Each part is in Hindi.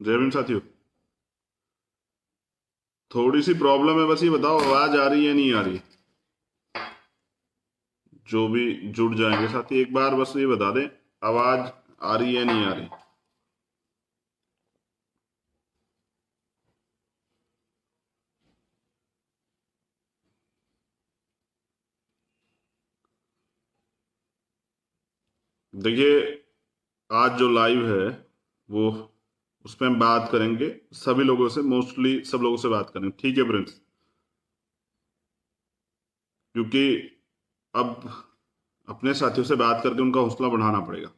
जय भीम साथियों। थोड़ी सी प्रॉब्लम है, बस ये बताओ आवाज आ रही है नहीं आ रही। जो भी जुड़ जाएंगे साथी एक बार बस ये बता दें, आवाज आ रही है नहीं आ रही। देखिए, आज जो लाइव है वो उस पर हम बात करेंगे सभी लोगों से, मोस्टली सब लोगों से बात करेंगे, ठीक है फ्रेंड्स? क्योंकि अब अपने साथियों से बात करके उनका हौसला बढ़ाना पड़ेगा।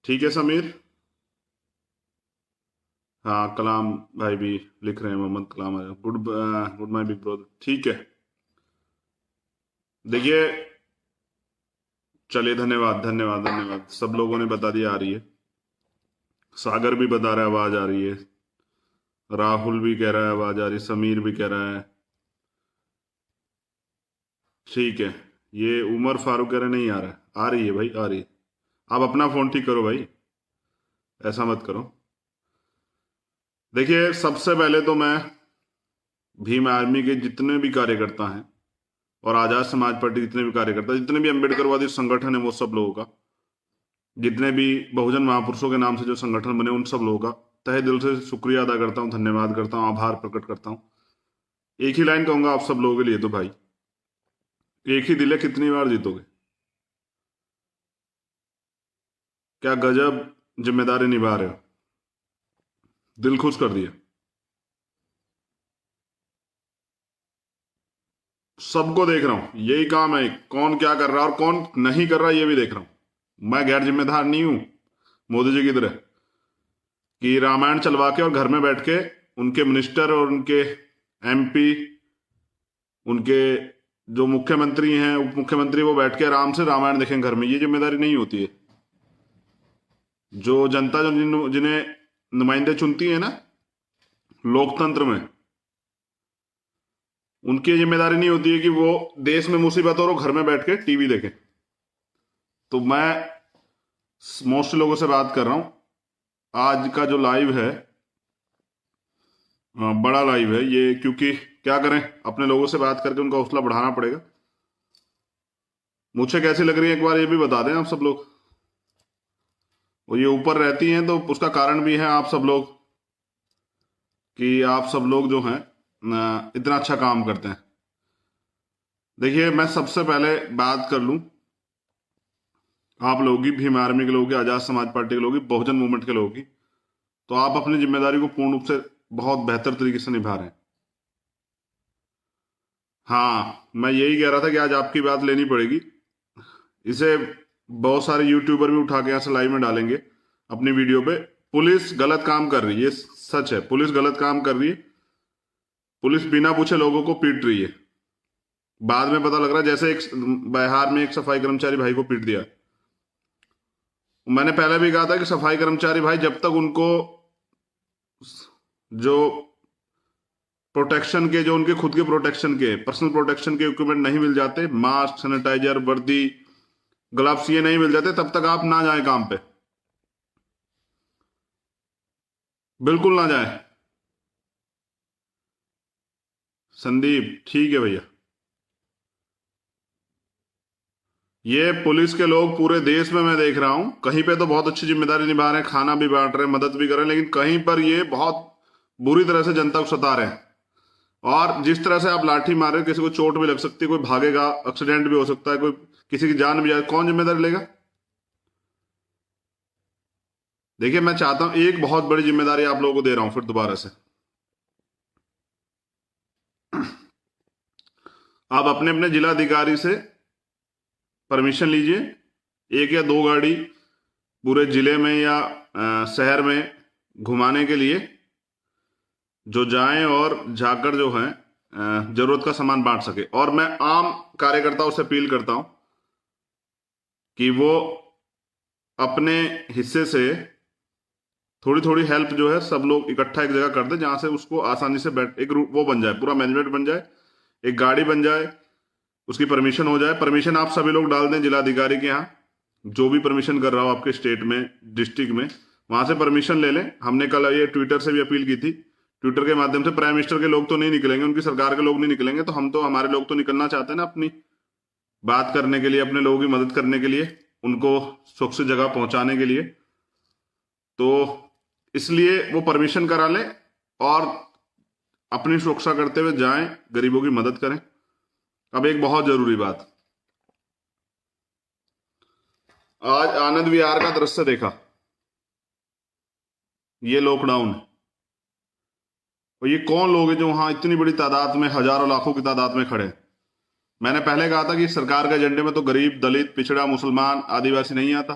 ठीक है समीर? हाँ, कलाम भाई भी लिख रहे हैं, Mohammad Kalam. Good good my big brother, ठीक है। देखिए, चलिए, धन्यवाद धन्यवाद धन्यवाद, सब लोगों ने बता दिया आ रही है। सागर भी बता रहा है आवाज आ रही है, राहुल भी कह रहा है आवाज आ रही है, समीर भी कह रहा है। ठीक है, ये उमर फारूक कह रहे नहीं आ रहा है। आ रही है भाई, आ रही है। आप अपना फोन ठीक करो भाई, ऐसा मत करो। देखिए, सबसे पहले तो मैं भीम आर्मी के जितने भी कार्यकर्ता हैं और आजाद समाज पार्टी जितने भी कार्यकर्ता, जितने भी अम्बेडकरवादी संगठन है, वो सब लोगों का, जितने भी बहुजन महापुरुषों के नाम से जो संगठन बने, उन सब लोगों का तहे दिल से शुक्रिया अदा करता हूँ, धन्यवाद करता हूँ, आभार प्रकट करता हूँ। एक ही लाइन कहूंगा आप सब लोगों के लिए, तो भाई एक ही दिल है, कितनी बार जीतोगे? क्या गजब जिम्मेदारी निभा रहे हो, दिल खुश कर दिया। सबको देख रहा हूं, यही काम है, कौन क्या कर रहा है और कौन नहीं कर रहा ये भी देख रहा हूं। मैं गैर जिम्मेदार नहीं हूं मोदी जी की तरह, कि रामायण चलवा के और घर में बैठ के उनके मिनिस्टर और उनके एमपी, उनके जो मुख्यमंत्री हैं उप मुख्यमंत्री, वो बैठ के आराम से रामायण देखें घर में। ये जिम्मेदारी नहीं होती है। जो जनता जो जिन्हें नुमाइंदे चुनती है ना लोकतंत्र में, उनकी जिम्मेदारी नहीं होती है कि वो देश में मुसीबत हो और वो घर में बैठ के टीवी देखें। तो मैं मोस्ट लोगों से बात कर रहा हूं। आज का जो लाइव है, बड़ा लाइव है ये, क्योंकि क्या करें, अपने लोगों से बात करके उनका हौसला बढ़ाना पड़ेगा। मुझे कैसी लग रही है एक बार ये भी बता दें आप सब लोग। और ये ऊपर रहती हैं तो उसका कारण भी है आप सब लोग, कि आप सब लोग जो हैं इतना अच्छा काम करते हैं। देखिए, मैं सबसे पहले बात कर लूं आप लोगों की, भीम आर्मी के लोगों की, आजाद समाज पार्टी के लोगों की, बहुजन मूवमेंट के लोगों की। तो आप अपनी जिम्मेदारी को पूर्ण रूप से बहुत बेहतर तरीके से निभा रहे हैं। हाँ, मैं यही कह रहा था कि आज आपकी बात लेनी पड़ेगी। इसे बहुत सारे यूट्यूबर भी उठा के यहाँ से लाइव में डालेंगे अपनी वीडियो पे। पुलिस गलत काम कर रही है, ये सच है, पुलिस गलत काम कर रही है। पुलिस बिना पूछे लोगों को पीट रही है। बाद में पता लग रहा है, जैसे एक बिहार में एक सफाई कर्मचारी भाई को पीट दिया। मैंने पहले भी कहा था कि सफाई कर्मचारी भाई जब तक उनको जो प्रोटेक्शन के, जो उनके खुद के प्रोटेक्शन के, पर्सनल प्रोटेक्शन के इक्विपमेंट नहीं मिल जाते, मास्क, सैनिटाइजर, वर्दी, ग्लव्स, ये नहीं मिल जाते, तब तक आप ना जाएं काम पे, बिल्कुल ना जाएं। संदीप, ठीक है भैया। ये पुलिस के लोग पूरे देश में मैं देख रहा हूं, कहीं पे तो बहुत अच्छी जिम्मेदारी निभा रहे हैं, खाना भी बांट रहे हैं, मदद भी कर रहे हैं, लेकिन कहीं पर ये बहुत बुरी तरह से जनता को सता रहे हैं। और जिस तरह से आप लाठी मार रहे हो, किसी को चोट भी लग सकती है, कोई भागेगा, एक्सीडेंट भी हो सकता है, कोई किसी की जान भी जाए, कौन जिम्मेदारी लेगा? देखिए, मैं चाहता हूं, एक बहुत बड़ी जिम्मेदारी आप लोगों को दे रहा हूं फिर दोबारा से। आप अपने अपने जिलाधिकारी से परमिशन लीजिए, एक या दो गाड़ी पूरे जिले में या शहर में घुमाने के लिए, जो जाएं और जाकर जो है जरूरत का सामान बांट सके। और मैं आम कार्यकर्ताओं से अपील करता हूं कि वो अपने हिस्से से थोड़ी थोड़ी हेल्प जो है सब लोग इकट्ठा एक जगह कर दे, जहां से उसको आसानी से बैठ एक वो बन जाए, पूरा मैनेजमेंट बन जाए, एक गाड़ी बन जाए, उसकी परमिशन हो जाए। परमिशन आप सभी लोग डाल दें जिलाधिकारी के यहाँ, जो भी परमिशन कर रहा हो आपके स्टेट में, डिस्ट्रिक्ट में, वहां से परमिशन ले लें। हमने कल ये ट्विटर से भी अपील की थी, ट्विटर के माध्यम से। प्राइम मिनिस्टर के लोग तो नहीं निकलेंगे, उनकी सरकार के लोग नहीं निकलेंगे, तो हम तो, हमारे लोग तो निकलना चाहते हैं ना, अपनी बात करने के लिए, अपने लोगों की मदद करने के लिए, उनको सुरक्षित जगह पहुंचाने के लिए। तो इसलिए वो परमिशन करा लें और अपनी सुरक्षा करते हुए जाएं, गरीबों की मदद करें। अब एक बहुत जरूरी बात, आज आनंद विहार का दृश्य देखा, ये लॉकडाउन है, और ये कौन लोग हैं जो वहां इतनी बड़ी तादाद में, हजारों लाखों की तादाद में खड़े हैं। मैंने पहले कहा था कि सरकार के एजेंडे में तो गरीब, दलित, पिछड़ा, मुसलमान, आदिवासी नहीं आता।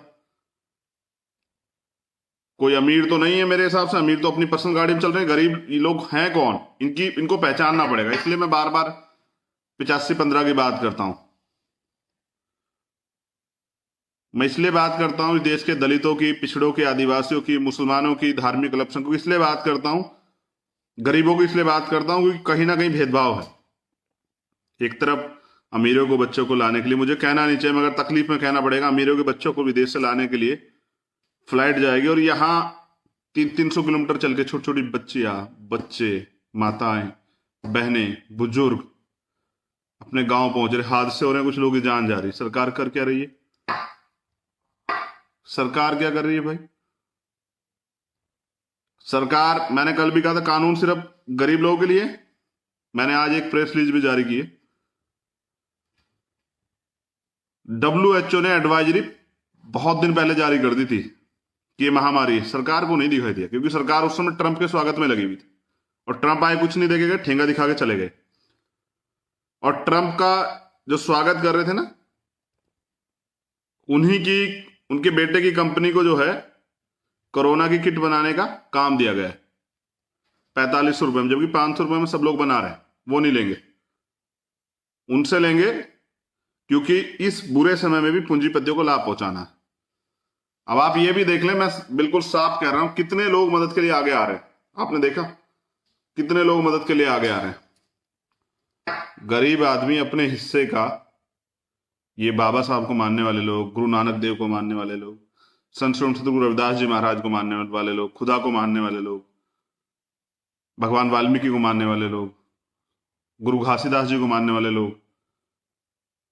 कोई अमीर तो नहीं है मेरे हिसाब से, अमीर तो अपनी पर्सनल गाड़ी में चल रहे हैं। गरीब ये लोग हैं कौन, इनको पहचानना पड़ेगा। इसलिए मैं बार बार 85-15 की बात करता हूं। मैं इसलिए बात करता हूं देश के दलितों की, पिछड़ों की, आदिवासियों की, मुसलमानों की, धार्मिक अल्पसंख्यकों की इसलिए बात करता हूं, गरीबों की इसलिए बात करता हूं, क्योंकि कहीं ना कहीं भेदभाव है। एक तरफ अमीरों को, बच्चों को लाने के लिए, मुझे कहना नहीं चाहिए मगर तकलीफ में कहना पड़ेगा, अमीरों के बच्चों को विदेश से लाने के लिए फ्लाइट जाएगी, और यहां 300 किलोमीटर चल के छोटी छोटी बच्चियां, बच्चे, माताएं, बहनें, बुजुर्ग अपने गांव पहुंच रहे, हादसे हो रहे हैं, कुछ लोगों की जान जा रही। सरकार कर क्या रही है? सरकार क्या कर रही है भाई? सरकार, मैंने कल भी कहा था, कानून सिर्फ गरीब लोगों के लिए। मैंने आज एक प्रेस रिलीज भी जारी की है। WHO ने एडवाइजरी बहुत दिन पहले जारी कर दी थी कि ये महामारी है। सरकार को नहीं दिखाई दिया, क्योंकि सरकार उस समय ट्रंप के स्वागत में लगी हुई थी, और ट्रंप आए, कुछ नहीं देखे गए, ठेंगा दिखा के चले गए। और ट्रंप का जो स्वागत कर रहे थे ना, उन्हीं की, उनके बेटे की कंपनी को जो है कोरोना की किट बनाने का काम दिया गया है 4500 रुपए में, जबकि 500 रुपए में सब लोग बना रहे हैं। वो नहीं लेंगे, उनसे लेंगे, क्योंकि इस बुरे समय में भी पूंजीपतियों को लाभ पहुंचाना है। अब आप ये भी देख लें, मैं बिल्कुल साफ कह रहा हूं, कितने लोग मदद के लिए आगे आ रहे हैं। आपने देखा कितने लोग मदद के लिए आगे आ रहे हैं। गरीब आदमी अपने हिस्से का, ये बाबा साहब को मानने वाले लोग, गुरु नानक देव को मानने वाले लोग, संत गुरु रविदास जी महाराज को मानने वाले लोग, खुदा को मानने वाले लोग, भगवान वाल्मीकि को मानने वाले लोग, गुरु घासीदास जी को मानने वाले लोग,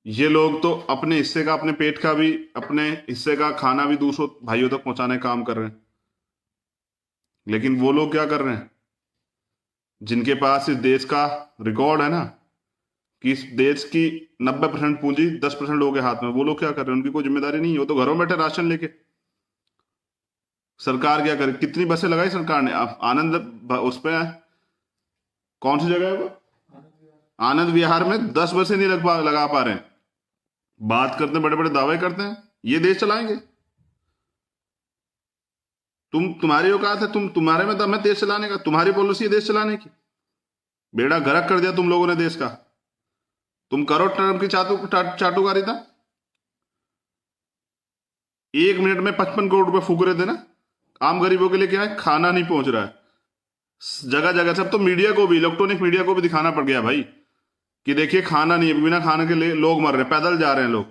ये लोग तो अपने हिस्से का, अपने पेट का भी, अपने हिस्से का खाना भी दूसरों भाइयों तक पहुंचाने का काम कर रहे हैं। लेकिन वो लोग क्या कर रहे हैं जिनके पास इस देश का रिकॉर्ड है ना, कि इस देश की 90% पूंजी 10% लोगों के हाथ में, वो लोग क्या कर रहे हैं? उनकी कोई जिम्मेदारी नहीं है, वो तो घरों में बैठे राशन लेके। सरकार क्या करे? कितनी बसें लगाई सरकार ने? आनंद उस पे, कौन सी जगह है वो, आनंद विहार में 10 बसें नहीं लगा पा रहे हैं। बात करते हैं, बड़े बड़े दावे करते हैं ये देश चलाएंगे। तुम्हारी औकात है, तुम्हारे में दम है देश चलाने का? तुम्हारी पॉलिसी है देश चलाने की? बेड़ा गर्क कर दिया तुम लोगों ने देश का। तुम करो ट्रंप की चाटुकारिता। 1 मिनट में 55 करोड़ रुपए फूक रहे थे ना। आम गरीबों के लिए क्या है? खाना नहीं पहुंच रहा है जगह जगह से। अब तो मीडिया को भी, इलेक्ट्रॉनिक मीडिया को भी दिखाना पड़ गया भाई कि देखिए खाना नहीं है, बिना खाने के लिए लोग मर रहे हैं, पैदल जा रहे हैं लोग।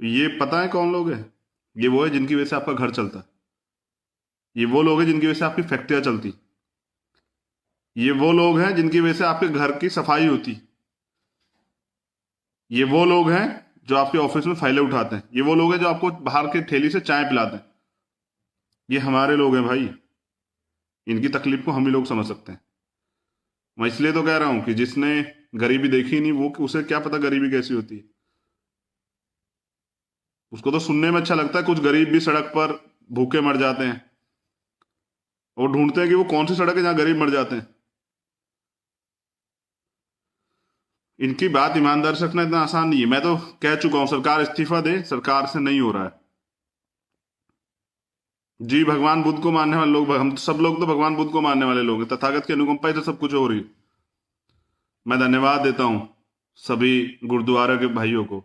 ये पता है कौन लोग हैं? ये वो है जिनकी वजह से आपका घर चलता है। ये वो लोग हैं जिनकी वजह से आपकी फैक्ट्रियां चलती। ये वो लोग हैं जिनकी वजह से आपके घर की सफाई होती। ये वो लोग हैं जो आपके ऑफिस में फाइलें उठाते हैं। ये वो लोग हैं जो आपको बाहर के ठेली से चाय पिलाते हैं। ये हमारे लोग हैं भाई। इनकी तकलीफ को हम ही लोग समझ सकते हैं। मैं इसलिए तो कह रहा हूं कि जिसने गरीबी देखी नहीं, वो उसे क्या पता गरीबी कैसी होती है। उसको तो सुनने में अच्छा लगता है, कुछ गरीब भी सड़क पर भूखे मर जाते हैं, और ढूंढते हैं कि वो कौन सी सड़क है जहां गरीब मर जाते हैं। इनकी बात ईमानदार से रखना इतना आसान नहीं है। मैं तो कह चुका हूं सरकार इस्तीफा दे, सरकार से नहीं हो रहा है। जी, भगवान बुद्ध को मानने वाले लोग, हम सब लोग तो भगवान बुद्ध को मानने वाले लोग हैं। तथागत की अनुकंपा से सब कुछ हो रही है। मैं धन्यवाद देता हूं सभी गुरुद्वारा के भाइयों को,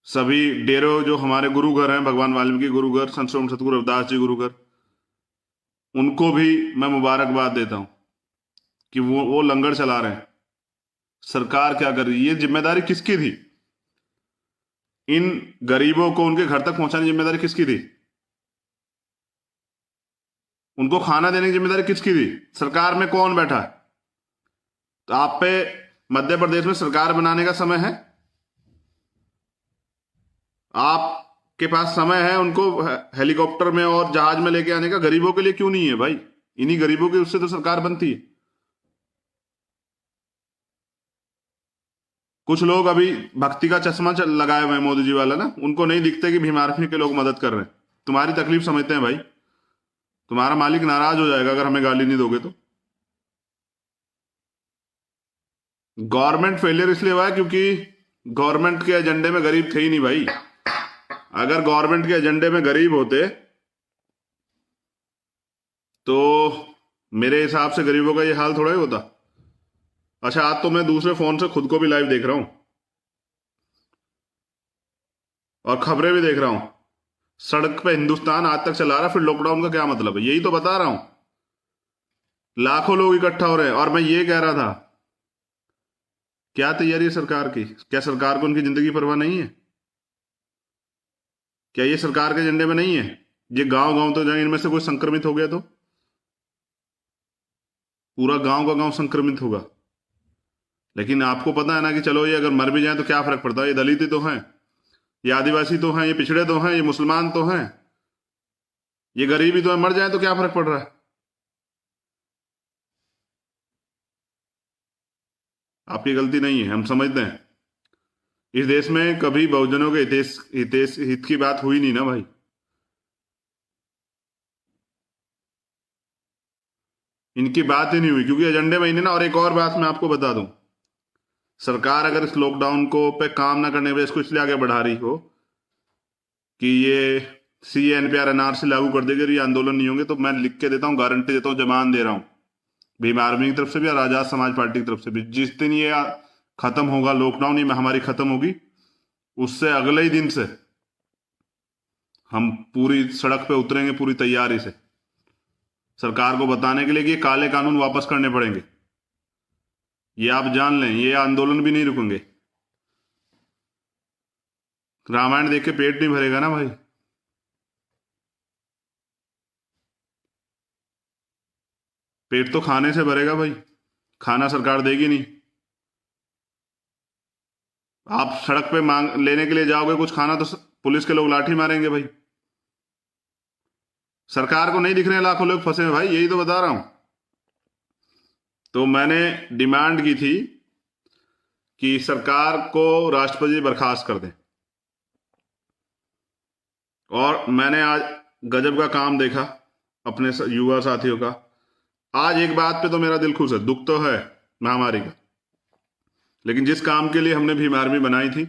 सभी डेरों जो हमारे गुरु घर हैं, भगवान वाल्मीकि गुरु घर, संत सतगुरु रविदास जी गुरु घर, उनको भी मैं मुबारकबाद देता हूं कि वो लंगर चला रहे हैं। सरकार क्या कर रही है? ये जिम्मेदारी किसकी थी? इन गरीबों को उनके घर तक पहुंचाने की जिम्मेदारी किसकी थी? उनको खाना देने की जिम्मेदारी किसकी थी? सरकार में कौन बैठा है? तो आप पे मध्य प्रदेश में सरकार बनाने का समय है? आपके पास समय है उनको हेलीकॉप्टर में और जहाज में लेके आने का? गरीबों के लिए क्यों नहीं है भाई? इन्हीं गरीबों की उससे तो सरकार बनती है। कुछ लोग अभी भक्ति का चश्मा लगाए हुए हैं मोदी जी वाला ना, उनको नहीं दिखते कि भीम आर्मी के लोग मदद कर रहे हैं। तुम्हारी तकलीफ समझते हैं भाई। तुम्हारा मालिक नाराज हो जाएगा अगर हमें गाली नहीं दोगे तो। गवर्नमेंट फेलियर इसलिए हुआ है क्योंकि गवर्नमेंट के एजेंडे में गरीब थे ही नहीं भाई। अगर गवर्नमेंट के एजेंडे में गरीब होते तो मेरे हिसाब से गरीबों का ये हाल थोड़ा ही होता। अच्छा, आज तो मैं दूसरे फोन से खुद को भी लाइव देख रहा हूं और खबरें भी देख रहा हूं। सड़क पे हिंदुस्तान आज तक चला रहा, फिर लॉकडाउन का क्या मतलब है? यही तो बता रहा हूं। लाखों लोग इकट्ठा हो रहे हैं और मैं ये कह रहा था, क्या तैयारी है सरकार की? क्या सरकार को उनकी जिंदगी परवाह नहीं है? क्या ये सरकार के एजेंडे में नहीं है? ये गांव गांव तो जाए, इनमें से कोई संक्रमित हो गया तो पूरा गांव का गांव संक्रमित होगा। लेकिन आपको पता है ना कि चलो ये अगर मर भी जाए तो क्या फर्क पड़ता है? ये दलित ही तो हैं, ये आदिवासी तो हैं, ये पिछड़े तो हैं, ये मुसलमान तो हैं, ये गरीब ही तो है। मर जाए तो क्या फर्क पड़ रहा है? आपकी गलती नहीं है, हम समझते हैं। इस देश में कभी बहुजनों के हित की बात हुई नहीं ना भाई। इनकी बात ही नहीं हुई क्योंकि एजेंडे में ही नहीं ना। और एक और बात मैं आपको बता दूं, सरकार अगर इस लॉकडाउन को पे काम ना करने की वजह इसको इसलिए आगे बढ़ा रही हो कि ये सी एनपीआर एनआरसी लागू कर देगी और ये आंदोलन नहीं होंगे, तो मैं लिख के देता हूँ, गारंटी देता हूँ, जमान दे रहा हूँ भीम आर्मी की तरफ से भी और आजाद समाज पार्टी की तरफ से भी, जिस दिन ये खत्म होगा लॉकडाउन, ये महामारी खत्म होगी, उससे अगले ही दिन से हम पूरी सड़क पे उतरेंगे पूरी तैयारी से, सरकार को बताने के लिए कि ये काले कानून वापस करने पड़ेंगे। ये आप जान लें, ये आंदोलन भी नहीं रुकेंगे। रामायण देख के पेट नहीं भरेगा ना भाई। पेट तो खाने से भरेगा भाई, खाना सरकार देगी नहीं। आप सड़क पे मांग लेने के लिए जाओगे कुछ खाना तो पुलिस के लोग लाठी मारेंगे भाई। सरकार को नहीं दिख रहे हैं लाखों लोग फंसे हैं भाई, यही तो बता रहा हूं। तो मैंने डिमांड की थी कि सरकार को राष्ट्रपति बर्खास्त कर दें। और मैंने आज गजब का काम देखा अपने युवा साथियों का। आज एक बात पे तो मेरा दिल खुश है, दुख तो है महामारी का, लेकिन जिस काम के लिए हमने भीम आर्मी बनाई थी,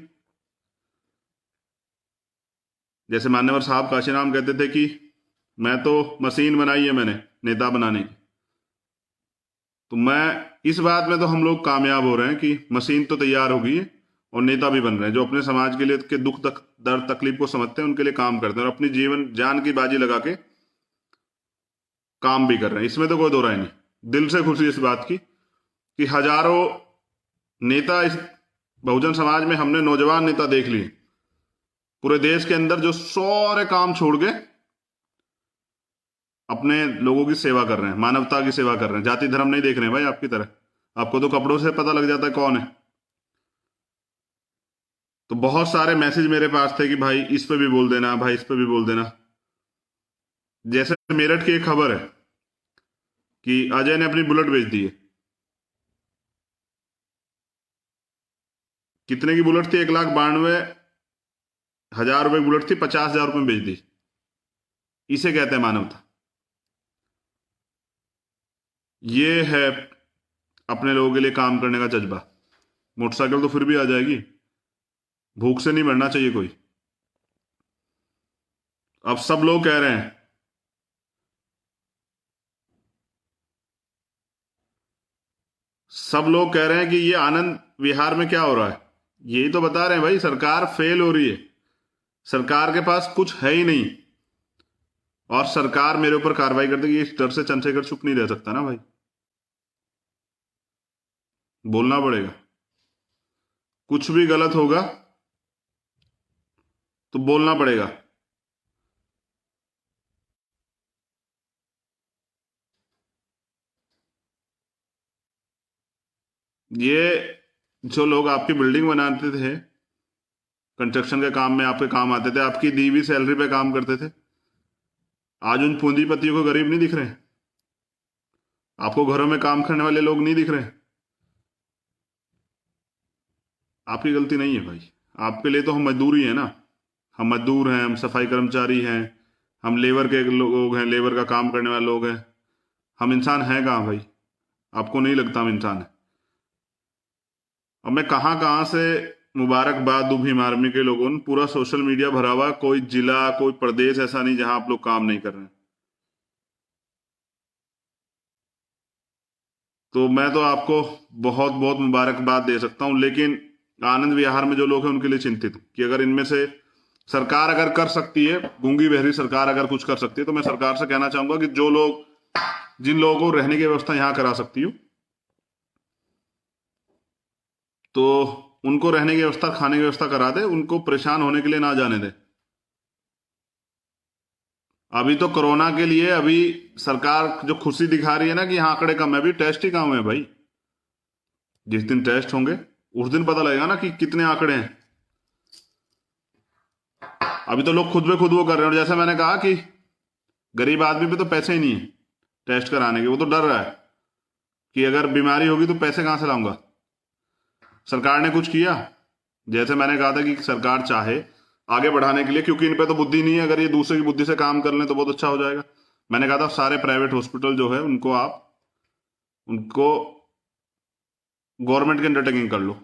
जैसे मान्यवर साहब काशीराम कहते थे कि मैं तो मशीन बनाई है मैंने नेता बनाने की, तो मैं इस बात में तो हम लोग कामयाब हो रहे हैं कि मशीन तो तैयार हो गई है और नेता भी बन रहे हैं जो अपने समाज के लिए के दुख दर्द तकलीफ को समझते हैं, उनके लिए काम करते हैं और अपनी जीवन जान की बाजी लगा के काम भी कर रहे हैं। इसमें तो कोई दो राय नहीं। दिल से खुशी इस बात की कि हजारों नेता इस बहुजन समाज में हमने नौजवान नेता देख लिए पूरे देश के अंदर, जो सारे काम छोड़ के अपने लोगों की सेवा कर रहे हैं, मानवता की सेवा कर रहे हैं, जाति धर्म नहीं देख रहे हैं भाई आपकी तरह। आपको तो कपड़ों से पता लग जाता है कौन है। तो बहुत सारे मैसेज मेरे पास थे कि भाई इस पे भी बोल देना, भाई इस पे भी बोल देना। जैसे मेरठ की एक खबर है कि अजय ने अपनी बुलेट बेच दी है। कितने की बुलेट थी? 1,92,000 रुपए की बुलेट थी, 50,000 रुपए में बेच दी। इसे कहते हैं मानवता। ये है अपने लोगों के लिए काम करने का जज्बा। मोटरसाइकिल तो फिर भी आ जाएगी, भूख से नहीं मरना चाहिए कोई। अब सब लोग कह रहे हैं, सब लोग कह रहे हैं कि ये आनंद विहार में क्या हो रहा है। यही तो बता रहे हैं भाई, सरकार फेल हो रही है, सरकार के पास कुछ है ही नहीं। और सरकार मेरे ऊपर कार्रवाई कर देगी, इस डर से चंद्रशेखर चुप नहीं रह सकता ना भाई, बोलना पड़ेगा। कुछ भी गलत होगा तो बोलना पड़ेगा। ये जो लोग आपकी बिल्डिंग बनाते थे, कंस्ट्रक्शन के काम में आपके काम आते थे, आपकी दी हुई सैलरी पे काम करते थे, आज उन पूंजीपतियों को गरीब नहीं दिख रहे? आपको घरों में काम करने वाले लोग नहीं दिख रहे? आपकी गलती नहीं है भाई। आपके लिए तो हम मजदूर ही है ना। हम मजदूर हैं, हम सफाई कर्मचारी हैं, हम लेबर के लोग हैं, लेबर का काम करने वाले लोग हैं। हम इंसान हैं कहाँ भाई? आपको नहीं लगता हम इंसान हैं? अब मैं कहाँ कहाँ से मुबारकबाद दूं भीम आर्मी के लोगों ने। पूरा सोशल मीडिया भरा हुआ, कोई जिला कोई प्रदेश ऐसा नहीं जहां आप लोग काम नहीं कर रहे हैं। तो मैं तो आपको बहुत बहुत मुबारकबाद दे सकता हूं, लेकिन आनंद विहार में जो लोग हैं उनके लिए चिंतित हूं कि अगर इनमें से सरकार अगर कर सकती है, गूंगी बहरी सरकार अगर कुछ कर सकती है, तो मैं सरकार से कहना चाहूंगा कि जो लोग, जिन लोगों को रहने की व्यवस्था यहां करा सकती हो, तो उनको रहने की व्यवस्था, खाने की व्यवस्था करा दे, उनको परेशान होने के लिए ना जाने दे। अभी तो कोरोना के लिए अभी सरकार जो खुशी दिखा रही है ना कि यहाँ आंकड़े कम है, अभी टेस्ट ही कम है भाई। जिस दिन टेस्ट होंगे उस दिन पता लगेगा ना कि कितने आंकड़े हैं। अभी तो लोग खुद पे खुद वो कर रहे हैं, और जैसे मैंने कहा कि गरीब आदमी पे तो पैसे ही नहीं है टेस्ट कराने के। वो तो डर रहा है कि अगर बीमारी होगी तो पैसे कहां से लाऊंगा। सरकार ने कुछ किया? जैसे मैंने कहा था कि सरकार चाहे आगे बढ़ाने के लिए, क्योंकि इन पे तो बुद्धि नहीं है, अगर ये दूसरे की बुद्धि से काम कर लें तो बहुत अच्छा हो जाएगा। मैंने कहा था सारे प्राइवेट हॉस्पिटल जो है उनको आप, उनको गवर्नमेंट के अंडरटेकिंग कर लो,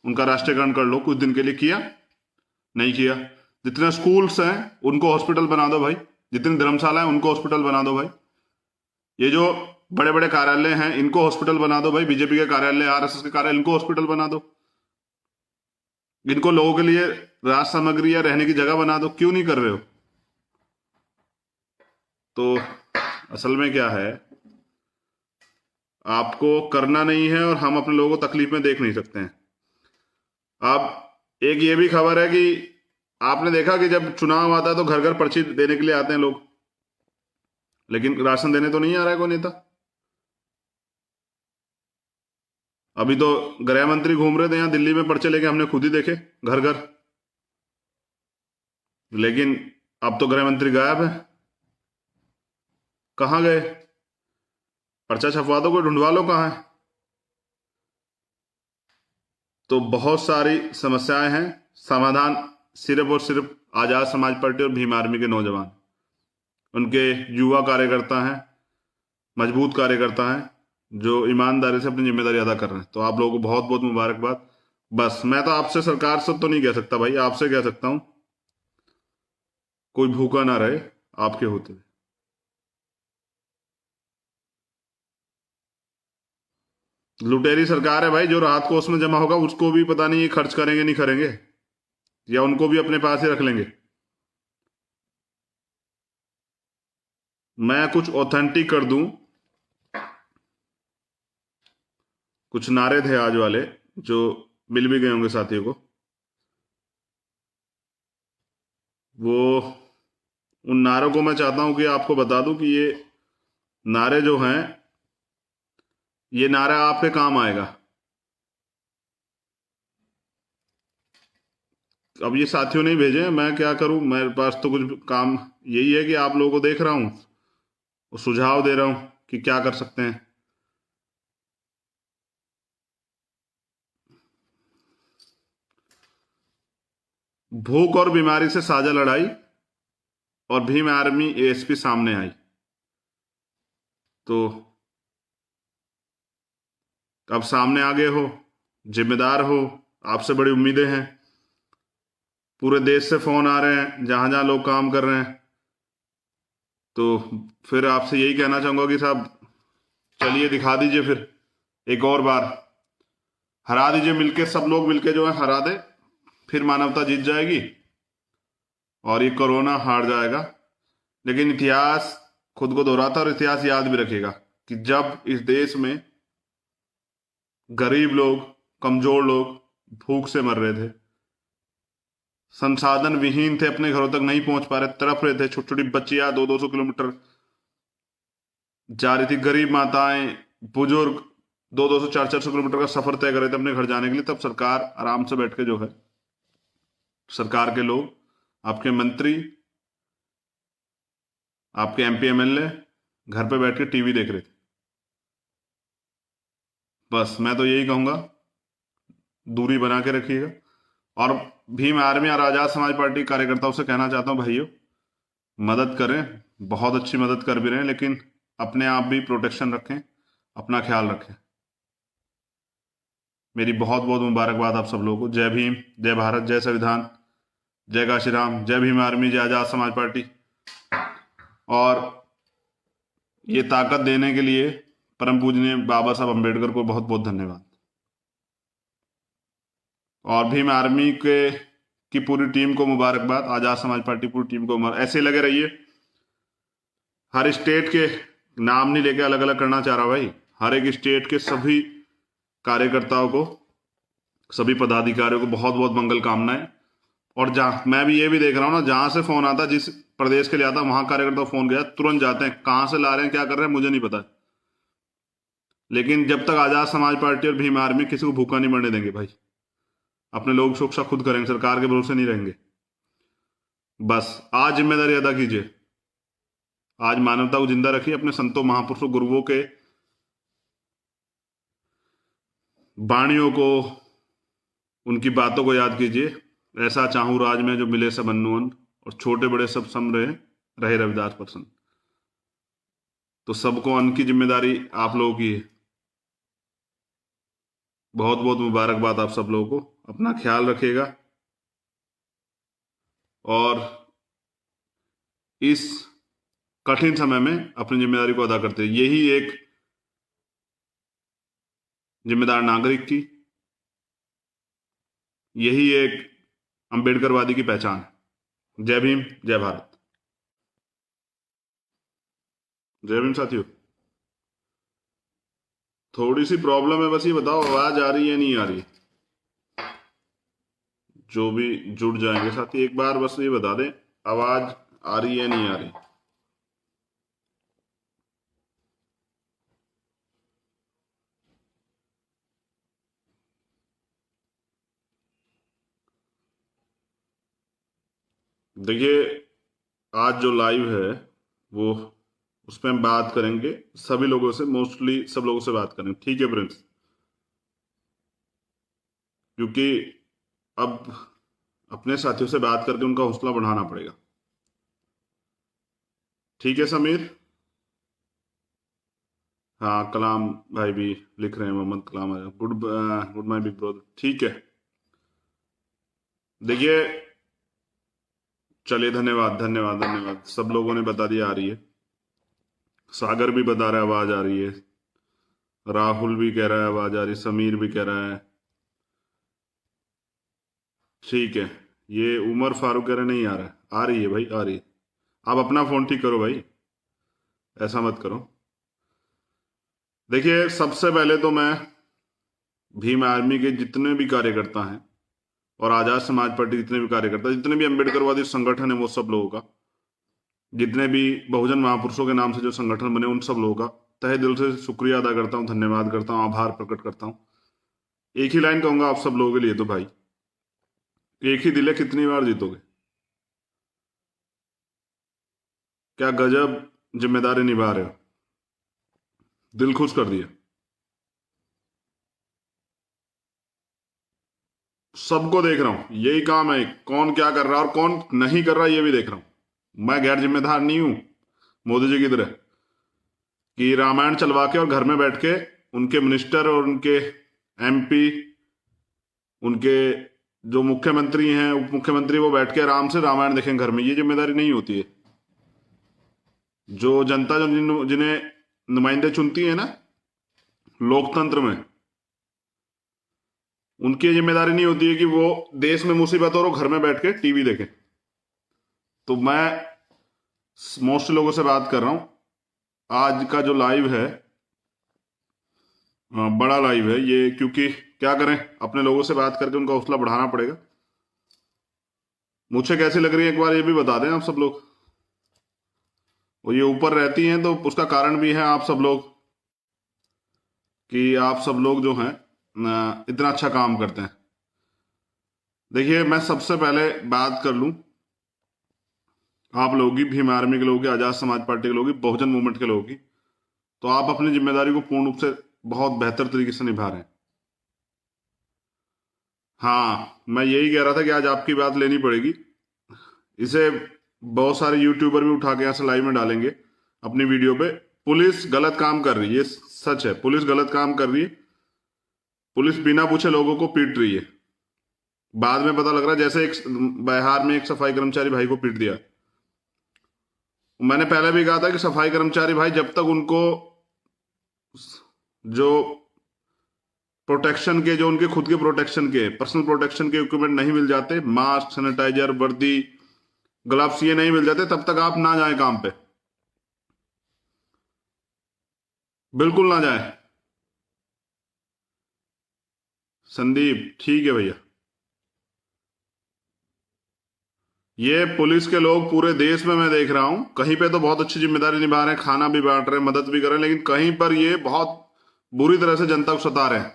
उनका राष्ट्रीयकरण कर लो। कुछ दिन के लिए किया? नहीं किया। जितने स्कूल्स हैं उनको हॉस्पिटल बना दो भाई, जितनी धर्मशाला है उनको हॉस्पिटल बना दो भाई, ये जो बड़े बड़े कार्यालय हैं इनको हॉस्पिटल बना दो भाई, बीजेपी के कार्यालय, आरएसएस के कार्यालय, इनको हॉस्पिटल बना दो। इनको लोगों के लिए राज सामग्री या रहने की जगह बना दो। क्यों नहीं कर रहे हो? तो असल में क्या है, आपको करना नहीं है और हम अपने लोगों को तकलीफ में देख नहीं सकते हैं। अब एक ये भी खबर है कि आपने देखा कि जब चुनाव आता है तो घर घर पर्ची देने के लिए आते हैं लोग, लेकिन राशन देने तो नहीं आ रहा है कोई नेता। अभी तो गृह मंत्री घूम रहे थे यहाँ दिल्ली में पर्चे लेके, हमने खुद ही देखे घर घर। लेकिन अब तो गृह मंत्री गायब है। कहाँ गए? पर्चा छपवा दो, कोई ढूंढवा लो कहाँ है। तो बहुत सारी समस्याएं हैं। समाधान सिर्फ और सिर्फ आजाद समाज पार्टी और भीम आर्मी के नौजवान, उनके युवा कार्यकर्ता हैं, मजबूत कार्यकर्ता हैं जो ईमानदारी से अपनी जिम्मेदारी अदा कर रहे हैं। तो आप लोगों को बहुत बहुत मुबारकबाद। बस मैं तो आपसे, सरकार से तो नहीं कह सकता भाई, आपसे कह सकता हूं कोई भूखा ना रहे आपके होते हुए। लुटेरी सरकार है भाई, जो राहत कोष में जमा होगा उसको भी पता नहीं ये खर्च करेंगे नहीं करेंगे, या उनको भी अपने पास ही रख लेंगे। मैं कुछ ऑथेंटिक कर दूं। कुछ नारे थे आज वाले जो मिल भी गए होंगे साथियों को। वो, उन नारों को मैं चाहता हूं कि आपको बता दूं कि ये नारे जो हैं, ये नारा आपके काम आएगा। अब ये साथियों ने भेजे हैं, मैं क्या करूं, मेरे पास तो कुछ काम यही है कि आप लोगों को देख रहा हूं और सुझाव दे रहा हूं कि क्या कर सकते हैं। भूख और बीमारी से साझा लड़ाई और भीम आर्मी एएसपी सामने आई। तो अब सामने आ गए हो, जिम्मेदार हो, आपसे बड़ी उम्मीदें हैं। पूरे देश से फोन आ रहे हैं, जहां जहां लोग काम कर रहे हैं। तो फिर आपसे यही कहना चाहूंगा कि साहब चलिए दिखा दीजिए फिर एक और बार, हरा दीजिए मिलके, सब लोग मिलके जो है हरा दे, फिर मानवता जीत जाएगी और ये कोरोना हार जाएगा। लेकिन इतिहास खुद को दोहराता और इतिहास याद भी रखेगा कि जब इस देश में गरीब लोग, कमजोर लोग भूख से मर रहे थे, संसाधन विहीन थे, अपने घरों तक नहीं पहुंच पा रहे, तड़प रहे थे, छोटी छोटी बच्चियां 200-200 किलोमीटर जा रही थी, गरीब माताएं, बुजुर्ग 200 400 किलोमीटर का सफर तय करे थे अपने घर जाने के लिए, तब सरकार आराम से बैठ के जो है, सरकार के लोग, आपके मंत्री, आपके एमपी एमएलए घर पे बैठ के टीवी देख रहे थे। बस मैं तो यही कहूंगा, दूरी बना के रखिएगा। और भीम आर्मी और आजाद समाज पार्टी कार्यकर्ताओं से कहना चाहता हूं, भाइयों मदद करें, बहुत अच्छी मदद कर भी रहे हैं, लेकिन अपने आप भी प्रोटेक्शन रखें, अपना ख्याल रखें। मेरी बहुत बहुत मुबारकबाद आप सब लोगों को। जय भीम, जय भारत, जय संविधान, जय काशीराम, जय भीम आर्मी, जय आजाद समाज पार्टी। और ये ताकत देने के लिए परम पूजनीय बाबा साहब अम्बेडकर को बहुत बहुत धन्यवाद। और भीम आर्मी के की पूरी टीम को मुबारकबाद, आजाद समाज पार्टी पूरी टीम को ऐसे लगे रहिए। हर स्टेट के नाम नहीं लेके अलग अलग करना चाह रहा भाई, हर एक स्टेट के सभी कार्यकर्ताओं को, सभी पदाधिकारियों को बहुत बहुत मंगल कामनाएं। और जहां मैं भी ये भी देख रहा हूं ना, जहां से फोन आता, जिस प्रदेश के लिए आता, वहां कार्यकर्ता फोन गया तुरंत जाते हैं, कहां से ला रहे हैं क्या कर रहे हैं मुझे नहीं पता, लेकिन जब तक आजाद समाज पार्टी और भीम आर्मी किसी को भूखा नहीं मरने देंगे भाई। अपने लोग सुरक्षा खुद करेंगे, सरकार के भरोसे नहीं रहेंगे। बस आज जिम्मेदारी अदा कीजिए, आज मानवता को जिंदा रखिए, अपने संतों महापुरुषों गुरुओं के वाणियों को, उनकी बातों को याद कीजिए। ऐसा चाहूं राज में जो मिले सब अन्नोन, और छोटे बड़े सब सम रहे रविदास प्रसन्न। तो सबको अन्न की जिम्मेदारी आप लोगों की है। बहुत बहुत मुबारकबाद आप सब लोगों को, अपना ख्याल रखिएगा। और इस कठिन समय में अपनी जिम्मेदारी को अदा करते हैं, यही एक जिम्मेदार नागरिक की, यही एक अंबेडकरवादी की पहचान है। जय भीम, जय भारत। जय भीम साथियों। थोड़ी सी प्रॉब्लम है, बस ये बताओ आवाज आ रही है नहीं आ रही? जो भी जुड़ जाएंगे साथी एक बार बस ये बता दें, आवाज आ रही है नहीं आ रही? देखिए, आज जो लाइव है वो, उस पर हम बात करेंगे सभी लोगों से, मोस्टली सब लोगों से बात करेंगे, ठीक है फ्रेंड्स? क्योंकि अब अपने साथियों से बात करके उनका हौसला बढ़ाना पड़ेगा। ठीक है समीर? हाँ, कलाम भाई भी लिख रहे हैं, Mohammad Kalam, good good my big brother, ठीक है। देखिए, चलिए, धन्यवाद धन्यवाद धन्यवाद, सब लोगों ने बता दिया आ रही है। सागर भी बता रहा है आवाज आ रही है, राहुल भी कह रहा है आवाज आ रही है, समीर भी कह रहा है, ठीक है। ये उमर फारूक कह रहे नहीं आ रहा है, आ रही है भाई, आ रही है। आप अपना फोन ठीक करो भाई, ऐसा मत करो। देखिए, सबसे पहले तो मैं भीम आर्मी के जितने भी कार्यकर्ता हैं, और आजाद समाज पार्टी जितने भी कार्यकर्ता, जितने भी अम्बेडकरवादी संगठन है, वो सब लोगों का, जितने भी बहुजन महापुरुषों के नाम से जो संगठन बने, उन सब लोगों का तहे दिल से शुक्रिया अदा करता हूं, धन्यवाद करता हूं, आभार प्रकट करता हूं। एक ही लाइन कहूंगा आप सब लोगों के लिए, तो भाई एक ही दिल है, कितनी बार जीतोगे? क्या गजब जिम्मेदारी निभा रहे हो, दिल खुश कर दिया। सबको देख रहा हूं, यही काम है, कौन क्या कर रहा है और कौन नहीं कर रहा, ये भी देख रहा हूं। मैं गैर जिम्मेदार नहीं हूं मोदी जी की तरह, कि रामायण चलवा के और घर में बैठ के उनके मिनिस्टर और उनके एमपी, उनके जो मुख्यमंत्री हैं, उप मुख्यमंत्री, वो बैठ के आराम से रामायण देखें घर में। ये जिम्मेदारी नहीं होती है। जो जनता, जो जिन्हें नुमाइंदे चुनती है ना लोकतंत्र में, उनकी जिम्मेदारी नहीं होती है कि वो देश में मुसीबत हो और घर में बैठ के टीवी देखें। तो मैं मोस्ट लोगों से बात कर रहा हूं, आज का जो लाइव है, बड़ा लाइव है ये, क्योंकि क्या करें, अपने लोगों से बात करके उनका हौसला बढ़ाना पड़ेगा। मुझे कैसी लग रही है एक बार ये भी बता दें आप सब लोग। वो ये ऊपर रहती हैं तो उसका कारण भी है, आप सब लोग कि आप सब लोग जो हैं इतना अच्छा काम करते हैं। देखिए, मैं सबसे पहले बात कर लूं आप लोगों की, भीम आर्मी के लोगों की, आजाद समाज पार्टी के लोगों की, बहुजन मूवमेंट के लोगों की। तो आप अपनी जिम्मेदारी को पूर्ण रूप से बहुत बेहतर तरीके से निभा रहे हैं। हाँ, मैं यही कह रहा था कि आज आपकी बात लेनी पड़ेगी। इसे बहुत सारे यूट्यूबर भी उठा के यहाँ से लाइव में डालेंगे अपनी वीडियो पे। पुलिस गलत काम कर रही है, ये सच है। पुलिस गलत काम कर रही है। पुलिस बिना पूछे लोगों को पीट रही है। बाद में पता लग रहा है, जैसे एक बिहार में एक सफाई कर्मचारी भाई को पीट दिया। मैंने पहले भी कहा था कि सफाई कर्मचारी भाई जब तक उनको जो प्रोटेक्शन के, जो उनके खुद के प्रोटेक्शन के, पर्सनल प्रोटेक्शन के इक्विपमेंट नहीं मिल जाते, मास्क, सैनिटाइजर, वर्दी, ग्लव्स, ये नहीं मिल जाते, तब तक आप ना जाएं काम पे। बिल्कुल ना जाएं। संदीप, ठीक है भैया। ये पुलिस के लोग पूरे देश में मैं देख रहा हूं, कहीं पे तो बहुत अच्छी जिम्मेदारी निभा रहे हैं, खाना भी बांट रहे हैं, मदद भी कर रहे हैं, लेकिन कहीं पर ये बहुत बुरी तरह से जनता को सता रहे हैं।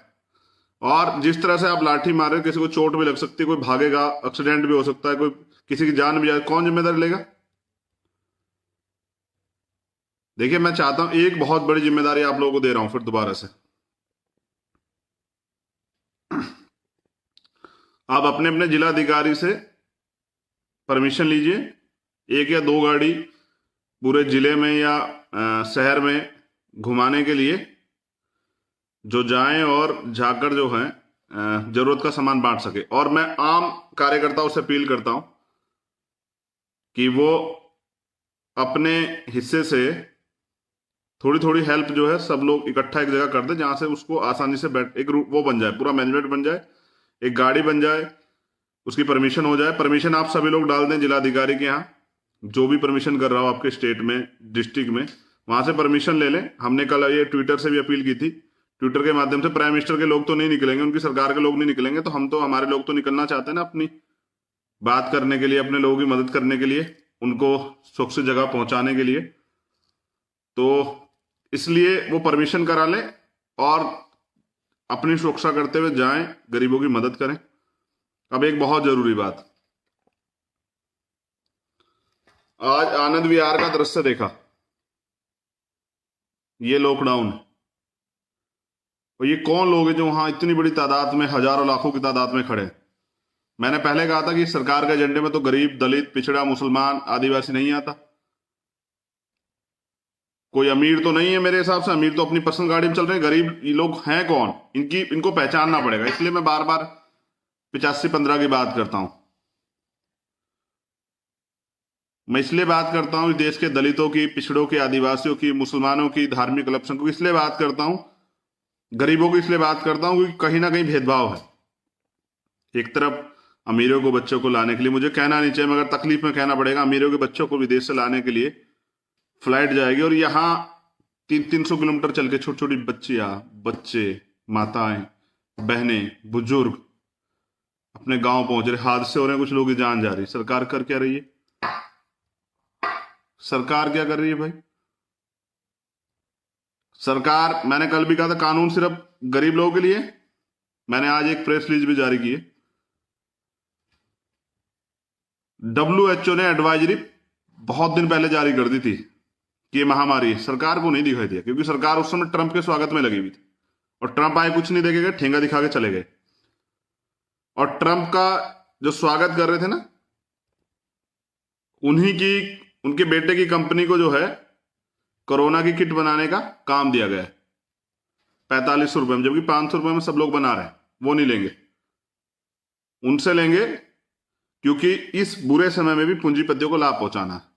और जिस तरह से आप लाठी मार रहे हो, किसी को चोट भी लग सकती है, कोई भागेगा, एक्सीडेंट भी हो सकता है, कोई किसी की जान भी जाए, कौन जिम्मेदारी लेगा? देखिए, मैं चाहता हूं, एक बहुत बड़ी जिम्मेदारी आप लोगों को दे रहा हूं फिर दोबारा से। आप अपने अपने जिलाधिकारी से परमिशन लीजिए, एक या दो गाड़ी पूरे जिले में या शहर में घुमाने के लिए, जो जाएं और जाकर जो है जरूरत का सामान बांट सके। और मैं आम कार्यकर्ताओं से अपील करता हूं कि वो अपने हिस्से से थोड़ी थोड़ी हेल्प जो है सब लोग इकट्ठा एक जगह कर दे, जहां से उसको आसानी से बैठ एक वो बन जाए, पूरा मैनेजमेंट बन जाए, एक गाड़ी बन जाए, उसकी परमिशन हो जाए। परमिशन आप सभी लोग डाल दें जिलाधिकारी के यहाँ, जो भी परमिशन कर रहा हो आपके स्टेट में, डिस्ट्रिक्ट में, वहां से परमिशन ले लें। हमने कल ये ट्विटर से भी अपील की थी। ट्विटर के माध्यम से प्राइम मिनिस्टर के लोग तो नहीं निकलेंगे, उनकी सरकार के लोग नहीं निकलेंगे, तो हम तो, हमारे लोग तो निकलना चाहते हैं ना, अपनी बात करने के लिए, अपने लोगों की मदद करने के लिए, उनको सुरक्षित जगह पहुंचाने के लिए। तो इसलिए वो परमिशन करा लें और अपनी सुरक्षा करते हुए जाएं, गरीबों की मदद करें। अब एक बहुत जरूरी बात, आज आनंद विहार का दृश्य देखा, ये लॉकडाउन, और ये कौन लोग हैं जो वहां इतनी बड़ी तादाद में, हजारों लाखों की तादाद में खड़े हैं। मैंने पहले कहा था कि सरकार के एजेंडे में तो गरीब, दलित, पिछड़ा, मुसलमान, आदिवासी नहीं आता। कोई अमीर तो नहीं है मेरे हिसाब से, अमीर तो अपनी पर्सनल गाड़ी में चल रहे हैं। गरीब ये लोग हैं कौन, इनको पहचानना पड़ेगा। इसलिए मैं बार बार 85-15 की बात करता हूं। मैं इसलिए बात करता हूं देश के दलितों की, पिछड़ों की, आदिवासियों की, मुसलमानों की, धार्मिक अल्पसंख्यकों की, इसलिए बात करता हूं, गरीबों की इसलिए बात करता हूं, क्योंकि कहीं ना कहीं भेदभाव है। एक तरफ अमीरों को, बच्चों को लाने के लिए, मुझे कहना नहीं चाहिए मगर तकलीफ में कहना पड़ेगा, अमीरों के बच्चों को विदेश से लाने के लिए फ्लाइट जाएगी, और यहाँ 300-300 किलोमीटर चल के छोटी छोटी बच्चियां, बच्चे, माताएं, बहनें, बुजुर्ग अपने गांव पहुंच रहे, हादसे हो रहे हैं, कुछ लोगों की जान जा रही। सरकार कर क्या रही है? सरकार क्या कर रही है भाई? सरकार, मैंने कल भी कहा था, कानून सिर्फ गरीब लोगों के लिए। मैंने आज एक प्रेस रिलीज भी जारी की है। WHO ने एडवाइजरी बहुत दिन पहले जारी कर दी थी कि ये महामारी, सरकार को नहीं दिखाई दिया, क्योंकि सरकार उस समय ट्रंप के स्वागत में लगी हुई थी, और ट्रंप आए, कुछ नहीं देखे गए, ठेंगा दिखा के चले गए। और ट्रंप का जो स्वागत कर रहे थे ना, उन्हीं की, उनके बेटे की कंपनी को जो है कोरोना की किट बनाने का काम दिया गया है 4500 रुपए में, जबकि 500 रुपए में सब लोग बना रहे हैं। वो नहीं लेंगे, उनसे लेंगे, क्योंकि इस बुरे समय में भी पूंजीपतियों को लाभ पहुंचाना है।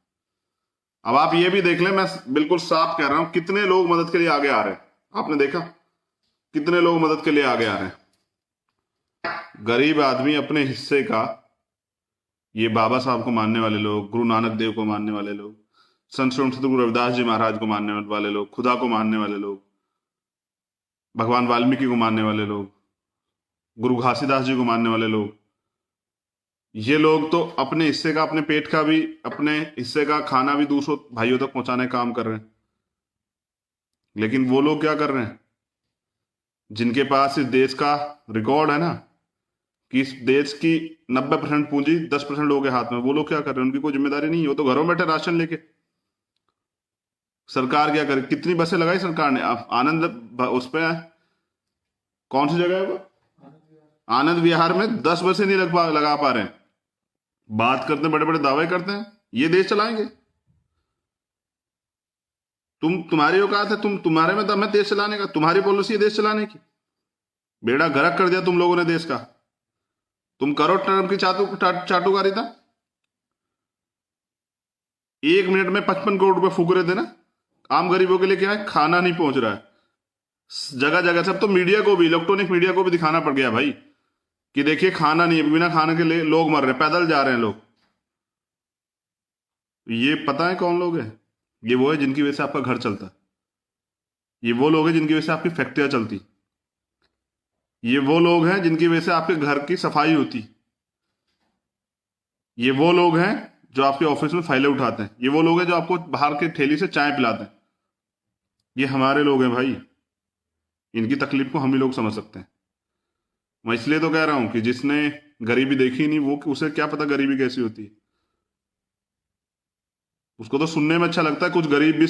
अब आप ये भी देख लें, मैं बिल्कुल साफ कह रहा हूं, कितने लोग मदद के लिए आगे आ रहे हैं। आपने देखा कितने लोग मदद के लिए आगे आ रहे हैं। गरीब आदमी अपने हिस्से का, ये बाबा साहब को मानने वाले लोग, गुरु नानक देव को मानने वाले लोग, संत गुरु रविदास जी महाराज को मानने वाले लोग, खुदा को मानने वाले लोग, भगवान वाल्मीकि को मानने वाले लोग, गुरु घासीदास जी को मानने वाले लोग, ये लोग तो अपने हिस्से का, अपने पेट का भी, अपने हिस्से का खाना भी दूसरों भाइयों तक पहुंचाने का काम कर रहे हैं। लेकिन वो लोग क्या कर रहे हैं? जिनके पास इस देश का रिकॉर्ड है ना, कि इस देश की 90% पूंजी 10% लोगों के हाथ में, वो लोग क्या कर रहे हैं? उनकी कोई जिम्मेदारी नहीं है, वो तो घरों में बैठे राशन लेके। सरकार क्या करे? कितनी बसें लगाई सरकार ने? आनंद उस पे कौन सी जगह है वो, आनंद विहार में 10 बसें नहीं लगा पा रहे हैं। बात करते हैं, बड़े बड़े दावे करते हैं ये देश चलाएंगे। तुम्हारी औकात है, तुम्हारे में दम है देश चलाने का? तुम्हारी पॉलिसी है देश चलाने की? बेड़ा गर्क कर दिया तुम लोगों ने देश का। तुम करो ट्रम्प की चाटुकारिता। 1 मिनट में 55 करोड़ रुपए फूक रहे थे ना, आम गरीबों के लिए क्या है? खाना नहीं पहुंच रहा है जगह जगह से। अब तो मीडिया को भी, इलेक्ट्रॉनिक मीडिया को भी दिखाना पड़ गया भाई कि देखिए खाना नहीं है, बिना खाने के लिए लोग मर रहे हैं, पैदल जा रहे हैं लोग। ये पता है कौन लोग हैं? ये वो है जिनकी वजह से आपका घर चलता है। ये वो लोग हैं जिनकी वजह से आपकी फैक्ट्रियां चलती। ये वो लोग हैं जिनकी वजह से आपके घर की सफाई होती। ये वो लोग हैं जो आपके ऑफिस में फाइलें उठाते हैं। ये वो लोग हैं जो आपको बाहर की ठेली से चाय पिलाते हैं। ये हमारे लोग हैं भाई। इनकी तकलीफ को हम ही लोग समझ सकते हैं। मैं इसलिए तो कह रहा हूं कि जिसने गरीबी देखी नहीं, वो उसे क्या पता गरीबी कैसी होती है। उसको तो सुनने में अच्छा लगता है कुछ गरीब भी